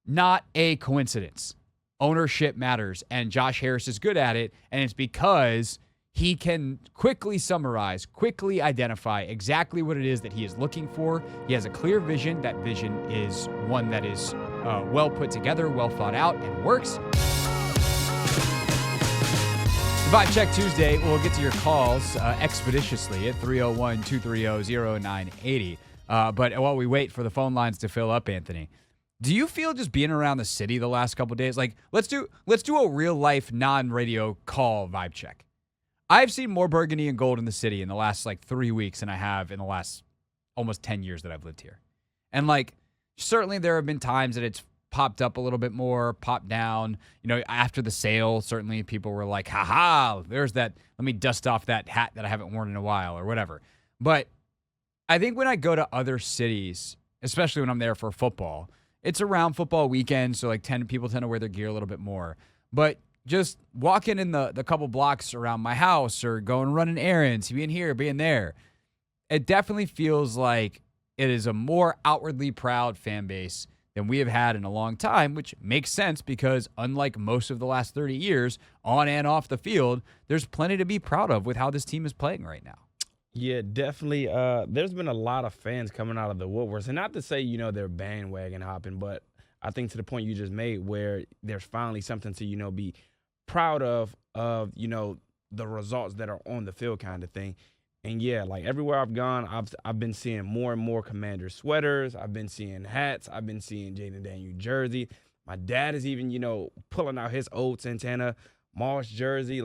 not a coincidence. Ownership matters, and Josh Harris is good at it, and it's because he can quickly summarize, quickly identify exactly what it is that he is looking for. He has a clear vision. That vision is one that is well put together, well thought out, and works. Vibe Check Tuesday. We'll get to your calls expeditiously at 301-230-0980. But while we wait for the phone lines to fill up, Anthony, do you feel just being around the city the last couple of days? Like, let's do a real life non-radio call vibe check. I've seen more burgundy and gold in the city in the last 3 weeks than I have in the last almost 10 years that I've lived here. And certainly there have been times that it's popped up a little bit more, popped down. After the sale, certainly people were like, haha, there's that. Let me dust off that hat that I haven't worn in a while or whatever. But I think when I go to other cities, especially when I'm there for football, it's around football weekend, so people tend to wear their gear a little bit more. But just walking in the couple blocks around my house or going running errands, being here, being there, it definitely feels like it is a more outwardly proud fan base than we have had in a long time, which makes sense because unlike most of the last 30 years, on and off the field, there's plenty to be proud of with how this team is playing right now. Yeah, definitely. There's been a lot of fans coming out of the woodworks, and not to say, they're bandwagon hopping, but I think to the point you just made where there's finally something to, be proud of, the results that are on the field kind of thing. And yeah, everywhere I've gone, I've been seeing more and more Commander sweaters. I've been seeing hats. I've been seeing Jaden Daniel jersey. My dad is even, pulling out his old Santana Moss jersey.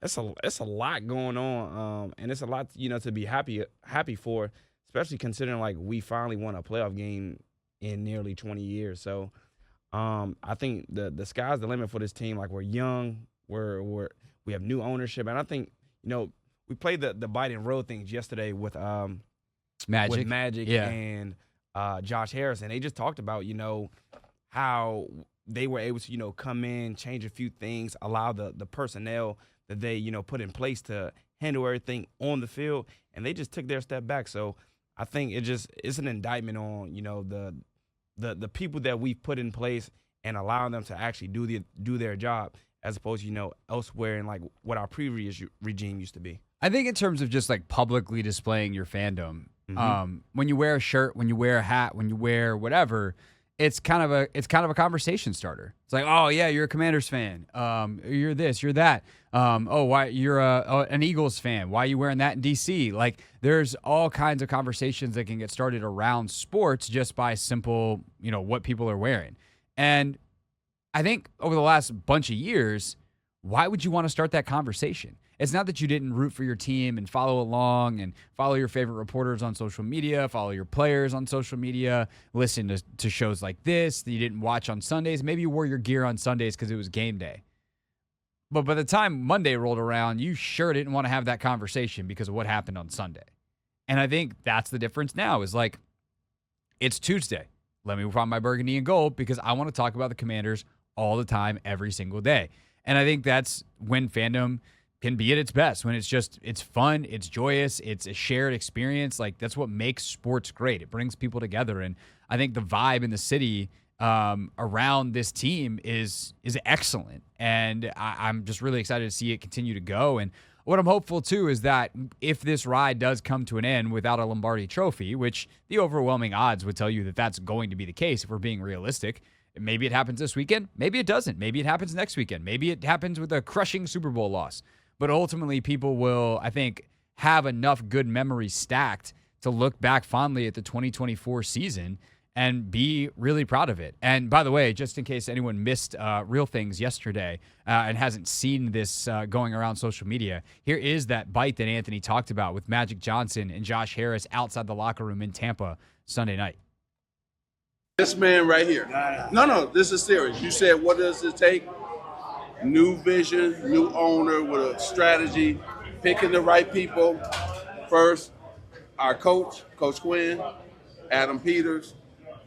It's a lot going on, and it's a lot, to be happy for, especially considering we finally won a playoff game in nearly 20 years. So I think the sky's the limit for this team. We're young, we have new ownership, and I think we played the Biden Road things yesterday with Magic yeah. and Josh Harris, and they just talked about how they were able to come in, change a few things, allow the personnel that they put in place to handle everything on the field, and they just took their step back. So I think it's an indictment on the people that we've put in place and allowing them to actually do their job, as opposed to elsewhere in what our previous regime used to be. I think in terms of just publicly displaying your fandom, when you wear a shirt, when you wear a hat, when you wear whatever, it's kind of a conversation starter. It's like, oh yeah, you're a Commanders fan. You're this, you're that. Why you're an Eagles fan? Why are you wearing that in DC? There's all kinds of conversations that can get started around sports just by simple, what people are wearing. And I think over the last bunch of years, why would you want to start that conversation? It's not that you didn't root for your team and follow along and follow your favorite reporters on social media, follow your players on social media, listen to shows like this that you didn't watch on Sundays. Maybe you wore your gear on Sundays because it was game day. But by the time Monday rolled around, you sure didn't want to have that conversation because of what happened on Sunday. And I think that's the difference now is it's Tuesday. Let me find my burgundy and gold because I want to talk about the Commanders all the time, every single day. And I think that's when fandom can be at its best, when it's fun, it's joyous, it's a shared experience. That's what makes sports great. It brings people together. And I think the vibe in the city around this team is excellent. And I'm just really excited to see it continue to go. And what I'm hopeful too is that if this ride does come to an end without a Lombardi trophy, which the overwhelming odds would tell you that that's going to be the case if we're being realistic, maybe it happens this weekend, maybe it doesn't, maybe it happens next weekend, maybe it happens with a crushing Super Bowl loss. But ultimately, people will, I think, have enough good memories stacked to look back fondly at the 2024 season and be really proud of it. And by the way, just in case anyone missed Real Things yesterday and hasn't seen this going around social media, here is that bite that Anthony talked about with Magic Johnson and Josh Harris outside the locker room in Tampa Sunday night. This man right here. No, this is serious. You said, what does it take? New vision, new owner with a strategy, picking the right people. First, our coach, Coach Quinn, Adam Peters,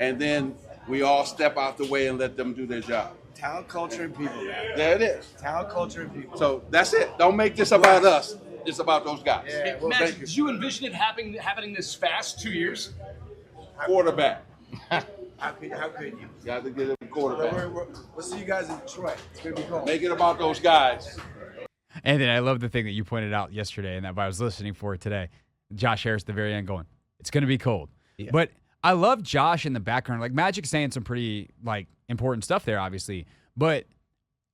and then we all step out the way and let them do their job. Talent, culture, and people, man. There it is. Talent, culture, and people. So that's it. Don't make this about us. It's about those guys. Yeah, well, Matt, did you envision it happening this fast, 2 years? Quarterback. How could you? Got to get a quarterback. We'll see you guys in Detroit. It's gonna be cool. Make it about those guys. And then I love the thing that you pointed out yesterday and that I was listening for today. Josh Harris at the very end going, it's going to be cold. Yeah. But I love Josh in the background. Like Magic's saying some pretty important stuff there, obviously. But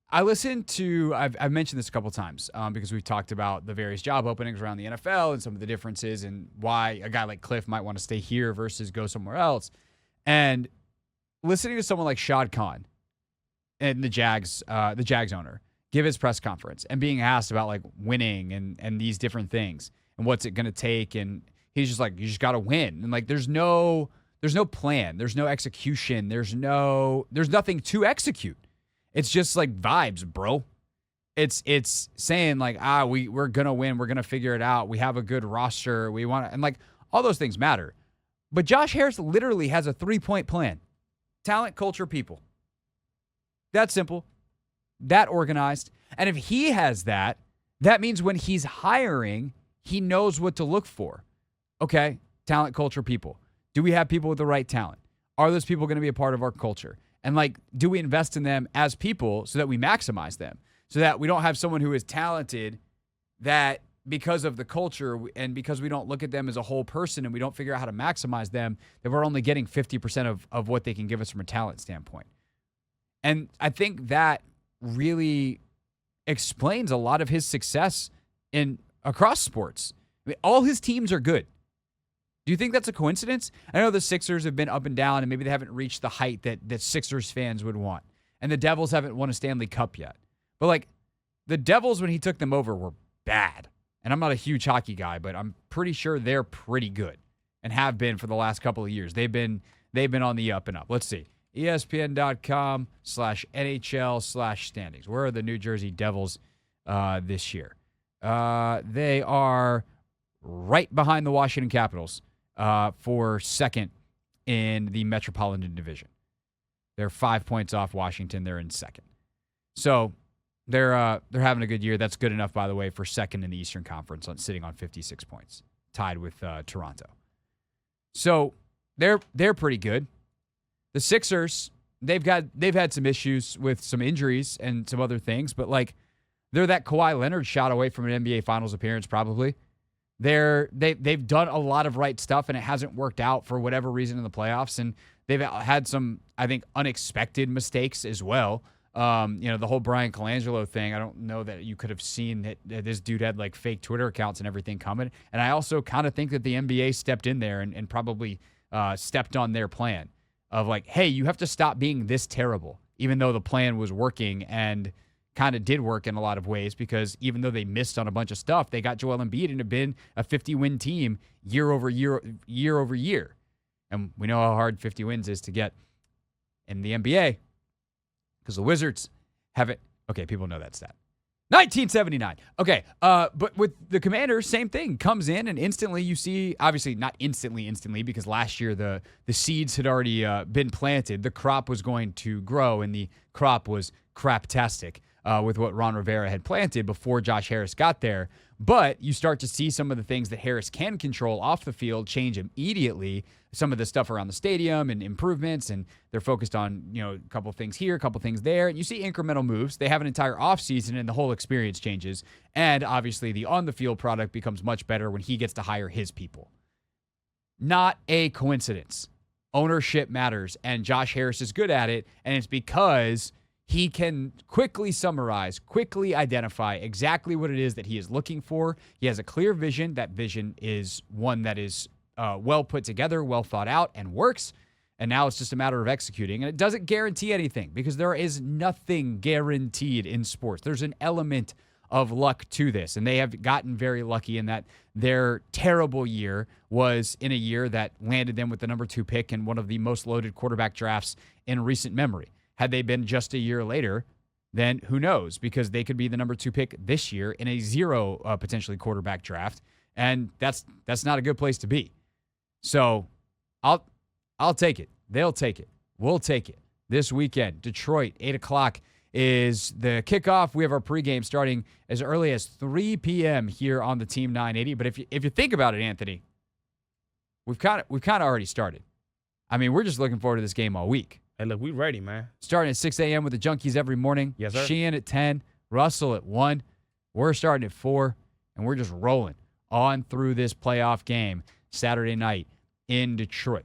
I listened to, I've mentioned this a couple times because we've talked about the various job openings around the NFL and some of the differences and why a guy like Cliff might want to stay here versus go somewhere else. And listening to someone like Shad Khan and the Jags owner give his press conference and being asked about like winning and these different things and what's it going to take. And he's just like, you just got to win. And like, there's no plan. There's no execution. There's nothing to execute. It's just like vibes, bro. It's saying like, we're going to win. We're going to figure it out. We have a good roster. We want to, and like all those things matter. But Josh Harris literally has a 3-point plan. Talent, culture, people. That simple. That organized. And if he has that, that means when he's hiring, he knows what to look for. Okay, talent, culture, people. Do we have people with the right talent? Are those people going to be a part of our culture? And like, do we invest in them as people so that we maximize them? So that we don't have someone who is talented that because of the culture and because we don't look at them as a whole person and we don't figure out how to maximize them, that we're only getting 50% of what they can give us from a talent standpoint. And I think that really explains a lot of his success across sports. I mean, all his teams are good. Do you think that's a coincidence? I know the Sixers have been up and down, and maybe they haven't reached the height that Sixers fans would want. And the Devils haven't won a Stanley Cup yet. But, like, the Devils, when he took them over, were bad. And I'm not a huge hockey guy, but I'm pretty sure they're pretty good and have been for the last couple of years. They've been on the up and up. Let's see. ESPN.com/NHL/standings. Where are the New Jersey Devils this year? They are right behind the Washington Capitals for second in the Metropolitan Division. They're 5 points off Washington. They're in second. So they're having a good year. That's good enough, by the way, for second in the Eastern Conference, sitting on 56 points, tied with Toronto. So they're pretty good. The Sixers, they've had some issues with some injuries and some other things, but like they're that Kawhi Leonard shot away from an NBA Finals appearance probably. They've done a lot of right stuff and it hasn't worked out for whatever reason in the playoffs, and they've had some, I think, unexpected mistakes as well. The whole Brian Colangelo thing, I don't know that you could have seen that this dude had like fake Twitter accounts and everything coming. And I also kind of think that the NBA stepped in there and probably stepped on their plan of like, hey, you have to stop being this terrible, even though the plan was working and kind of did work in a lot of ways, because even though they missed on a bunch of stuff, they got Joel Embiid and have been a 50-win team year over year. And we know how hard 50 wins is to get in the NBA because the Wizards haven't. Okay, people know that stat. 1979. Okay, but with the Commanders, same thing. Comes in and instantly you see, obviously not instantly, because last year the seeds had already been planted. The crop was going to grow, and the crop was craptastic with what Ron Rivera had planted before Josh Harris got there. But you start to see some of the things that Harris can control off the field change immediately. Some of the stuff around the stadium and improvements, and they're focused on, a couple things here, a couple things there. And you see incremental moves. They have an entire offseason, and the whole experience changes. And obviously the on-the-field product becomes much better when he gets to hire his people. Not a coincidence. Ownership matters, and Josh Harris is good at it, and it's because he can quickly summarize, quickly identify exactly what it is that he is looking for. He has a clear vision. That vision is one that is well put together, well thought out, and works. And now it's just a matter of executing. And it doesn't guarantee anything because there is nothing guaranteed in sports. There's an element of luck to this. And they have gotten very lucky in that their terrible year was in a year that landed them with the number 2 pick in one of the most loaded quarterback drafts in recent memory. Had they been just a year later, then who knows? Because they could be the number 2 pick this year in a 0 potentially quarterback draft. And that's not a good place to be. So I'll take it. They'll take it. We'll take it. This weekend, Detroit, 8 o'clock is the kickoff. We have our pregame starting as early as 3 p.m. here on the Team 980. But if you think about it, Anthony, we've kind of already started. I mean, we're just looking forward to this game all week. Hey, look, we ready, man. Starting at 6 a.m. with the Junkies every morning. Yes, sir. Sheehan at 10, Russell at 1. We're starting at 4, and we're just rolling on through this playoff game Saturday night in Detroit.